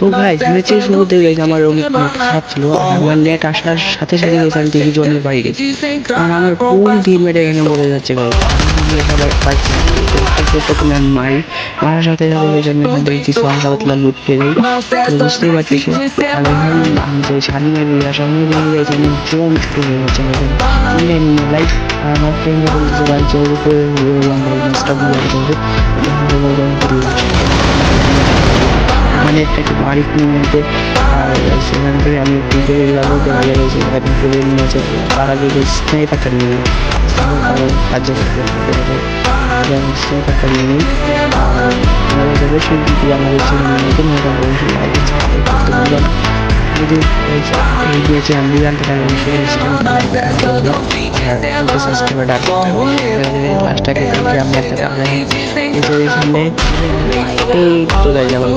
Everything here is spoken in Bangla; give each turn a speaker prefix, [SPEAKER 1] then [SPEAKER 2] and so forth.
[SPEAKER 1] তো গাইস ম্যাচের শুরুতে গাইস আমার নেট খারাপ ছিল, আর আমার নেট আসার সাথে সাথে গাইস আমি দেখি জনের বাড়ি গেছি, কারণ আমার ফুল টিমমেট এখানে বলে যাচ্ছে গাইস। প্রথমে আমি মারার সাথে সাথে গাইস আমি এখান থেকে কিছু হালকা পাতলা লুট পেয়ে যাই। তো বুঝতেই পারতেছি আর এখন আমি যে স্বাধীন সামনে দিয়ে গেছি আমি জীবন শুরু হয়ে যাচ্ছে লাইক আমার ফ্রেন্ড বলতেছে ভাই জোর উপরে ম্যাচটা বুঝে যাবে মানে একটা বাড়ি কিনে আর সেখান থেকে আমি পুজো যাবো দেখা যাবে সেখানে পুজো নিয়েছে তার আগে স্নেহিতাটা নিয়ে কার্য স্নেহিতাটা নিয়ে নিই আর যাবে সেই দিদি আমাদের ছেলে নতুন মোটামুটি যদি এই দিয়েছে আমি জানতে পারি সাবস্ক্রাইবার ডাকতে লাস্টটাকে আমি একটা সামনে এই তো যাই আমার